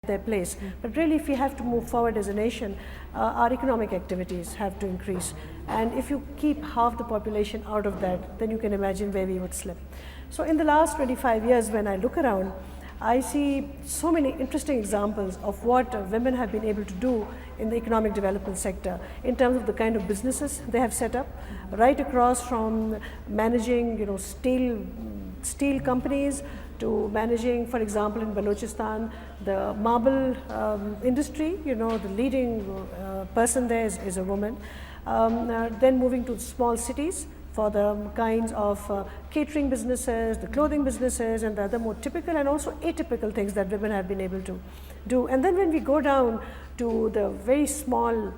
their place. But really, if we have to move forward as a nation, our economic activities have to increase. And if you keep half the population out of that, then you can imagine where we would slip. So in the last 25 years, when I look around, I see so many interesting examples of what women have been able to do in the economic development sector in terms of the kind of businesses they have set up, right across from managing, steel companies to managing, for example, in Balochistan, the marble industry. The leading person there is a woman. Then moving to small cities for the kinds of catering businesses, the clothing businesses, and the other more typical and also atypical things that women have been able to do. And then when we go down to the very small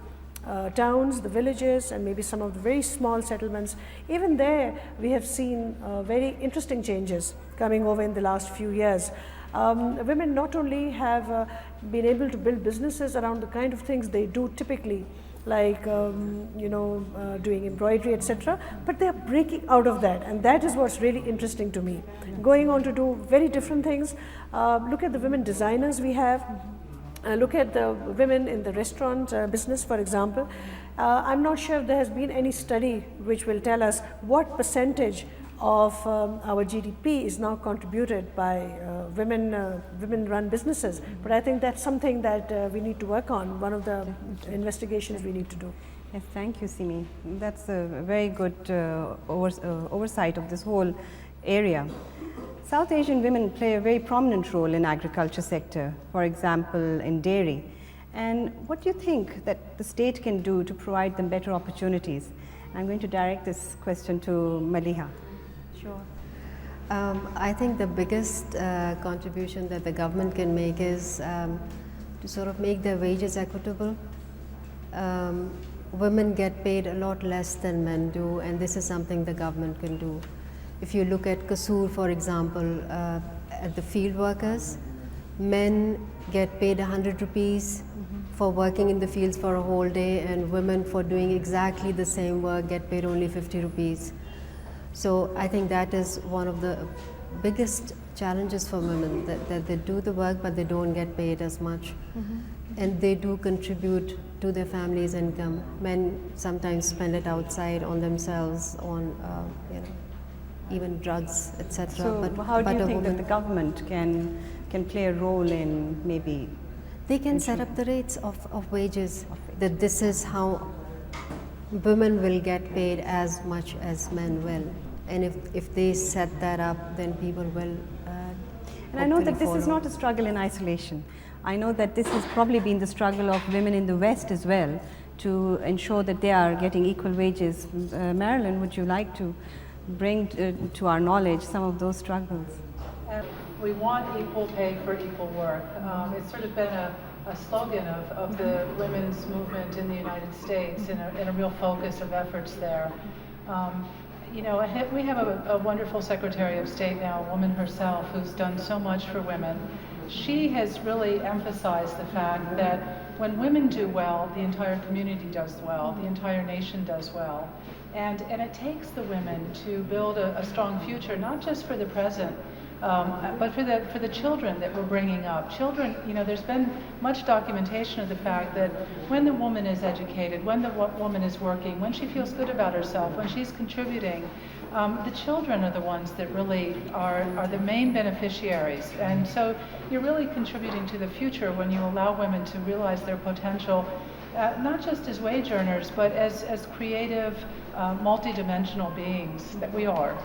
towns, the villages, and maybe some of the very small settlements, even there we have seen very interesting changes coming over in the last few years. Women not only have been able to build businesses around the kind of things they do typically, like doing embroidery, etc., but they are breaking out of that, and that is what's really interesting to me. Going on to do very different things. Look at the women designers we have. Look at the women in the restaurant business, for example. I'm not sure if there has been any study which will tell us what percentage of our GDP is now contributed by women-run businesses. But I think that's something that we need to work on, one of the investigations we need to do. Yes, thank you, Simi. That's a very good oversight of this whole area. South Asian women play a very prominent role in agriculture sector, for example, in dairy. And what do you think that the state can do to provide them better opportunities? I'm going to direct this question to Maliha. Sure. I think the biggest contribution that the government can make is to sort of make their wages equitable. Women get paid a lot less than men do, and this is something the government can do. If you look at Kasur, for example, at the field workers, men get paid 100 rupees for working in the fields for a whole day, and women for doing exactly the same work get paid only 50 rupees. So I think that is one of the biggest challenges for women, that they do the work but they don't get paid as much. And they do contribute to their family's income. Men sometimes spend it outside on themselves, on even drugs, etc. So how do you think that the government can play a role in maybe? They can set up the rates of wages, that this is how women will get paid as much as men will. And if they set that up, then people will And I know that this is not a struggle in isolation. I know that this has probably been the struggle of women in the West as well, to ensure that they are getting equal wages. Marilyn, would you like to bring to our knowledge some of those struggles? We want equal pay for equal work. It's sort of been a slogan of the women's movement in the United States, and a real focus of efforts there. We have a wonderful Secretary of State now, a woman herself, who's done so much for women. She has really emphasized the fact that when women do well, the entire community does well, the entire nation does well. And it takes the women to build a strong future, not just for the present, but for the children that we're bringing up. Children, there's been much documentation of the fact that when the woman is educated, when the woman is working, when she feels good about herself, when she's contributing, the children are the ones that really are the main beneficiaries. And so you're really contributing to the future when you allow women to realize their potential, not just as wage earners, but as creative, multidimensional beings that we are.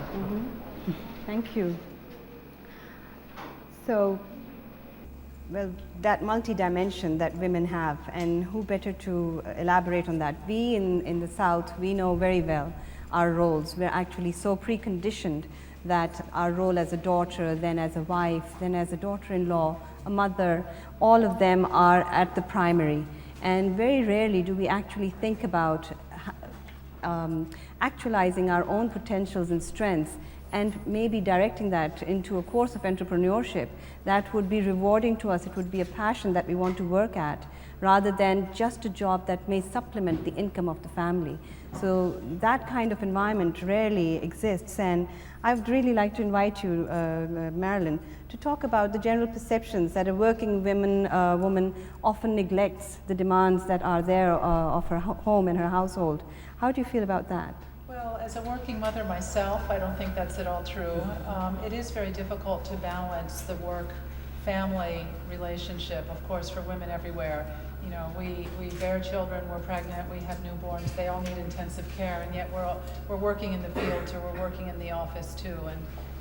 Thank you. So, well, that multi-dimension that women have, and who better to elaborate on that? We in the South, we know very well our roles. We're actually so preconditioned that our role as a daughter, then as a wife, then as a daughter-in-law, a mother, all of them are at the primary. And very rarely do we actually think about actualizing our own potentials and strengths and maybe directing that into a course of entrepreneurship that would be rewarding to us. It would be a passion that we want to work at, rather than just a job that may supplement the income of the family. So that kind of environment rarely exists, and I would really like to invite you, Marilyn, to talk about the general perceptions that a working woman often neglects the demands that are there of her home and her household. How do you feel about that? Well, as a working mother myself, I don't think that's at all true. It is very difficult to balance the work-family relationship, of course, for women everywhere. You know, we bear children, we're pregnant, we have newborns, they all need intensive care, and yet we're working in the fields or we're working in the office too.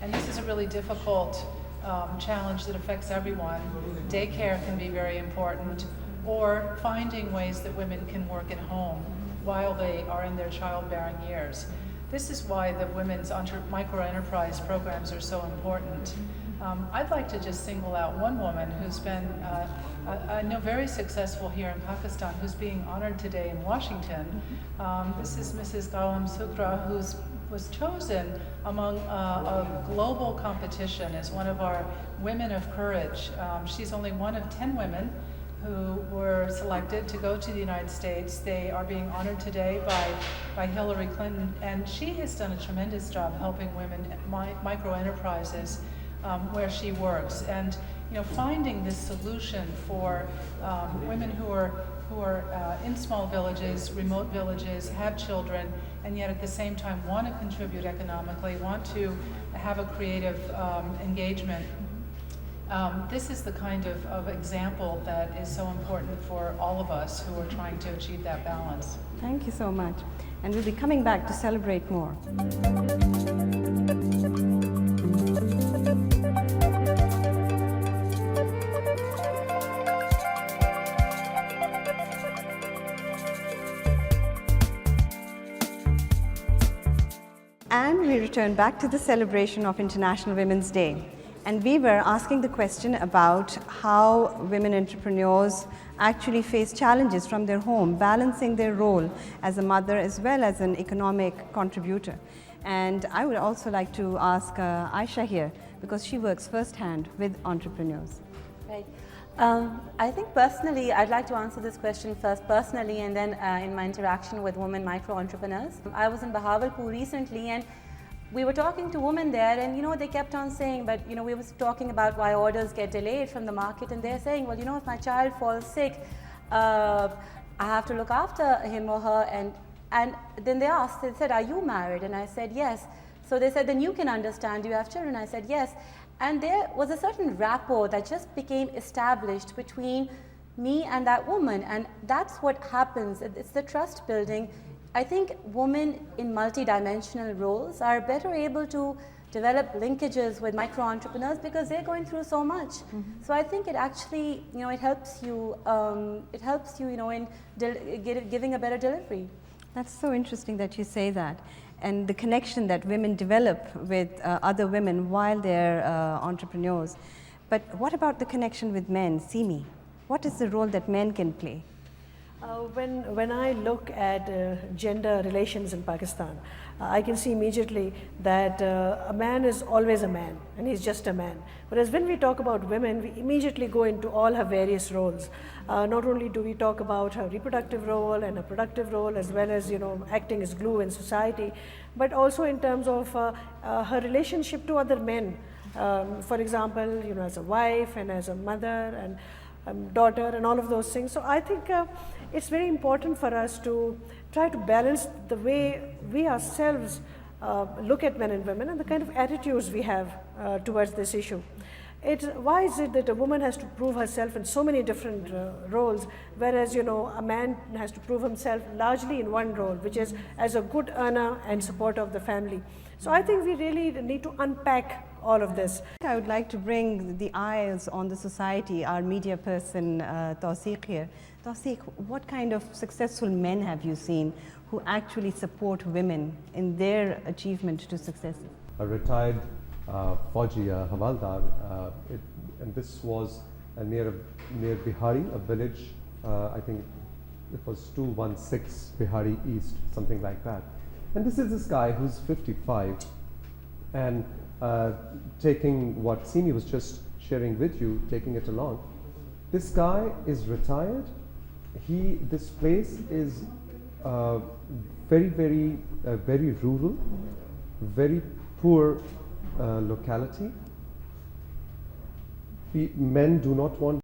And this is a really difficult challenge that affects everyone. Daycare can be very important, or finding ways that women can work at home while they are in their childbearing years. This is why the women's micro-enterprise programs are so important. I'd like to just single out one woman who's been, I know, very successful here in Pakistan, who's being honored today in Washington. This is Mrs. Gawam Sukra, who was chosen among a global competition as one of our Women of Courage. She's only one of 10 women who were selected to go to the United States. They are being honored today by Hillary Clinton, and she has done a tremendous job helping women micro-enterprises where she works, and you know, finding this solution for women who are in small villages, remote villages, have children, and yet at the same time want to contribute economically, want to have a creative engagement. This is the kind of example that is so important for all of us who are trying to achieve that balance. Thank you so much. And we'll be coming back to celebrate more. And we return back to the celebration of International Women's Day. And we were asking the question about how women entrepreneurs actually face challenges from their home, balancing their role as a mother as well as an economic contributor. And I would also like to ask Aisha here, because she works firsthand with entrepreneurs. Right. I think personally, I'd like to answer this question first personally, and then in my interaction with women micro-entrepreneurs. I was in Bahawalpur recently, and we were talking to women there, and you know, they kept on saying, but you know, we were talking about why orders get delayed from the market, and they're saying, well, you know, if my child falls sick, I have to look after him or her, and then they asked, they said, are you married? And I said, yes. So they said, then you can understand, do you have children? I said, yes. And there was a certain rapport that just became established between me and that woman, and that's what happens. It's the trust building. I think women in multi-dimensional roles are better able to develop linkages with micro-entrepreneurs because they're going through so much. Mm-hmm. So I think it actually, you know, it helps you, you know, in giving a better delivery. That's so interesting that you say that. And the connection that women develop with other women while they're entrepreneurs. But what about the connection with men? Simi, what is the role that men can play? When I look at gender relations in Pakistan, I can see immediately that a man is always a man, and he's just a man. Whereas when we talk about women, we immediately go into all her various roles. Not only do we talk about her reproductive role and her productive role, as well as, you know, acting as glue in society, but also in terms of her relationship to other men. For example, you know, as a wife and as a mother and daughter and all of those things. So I think it's very important for us to try to balance the way we ourselves look at men and women and the kind of attitudes we have towards this issue. Why is it that a woman has to prove herself in so many different roles, whereas, you know, a man has to prove himself largely in one role, which is as a good earner and supporter of the family. So I think we really need to unpack all of this. I would like to bring the eyes on the society, our media person, Tawseeq here. Tawseeq, what kind of successful men have you seen who actually support women in their achievement to success? A retired Fauji, Havaldar, and this was near Bihari, a village, I think it was 216 Bihari East, something like that. And this is this guy who's 55, And taking what Simi was just sharing with you, taking it along, this guy is retired. This place is very rural, very poor locality. Men do not want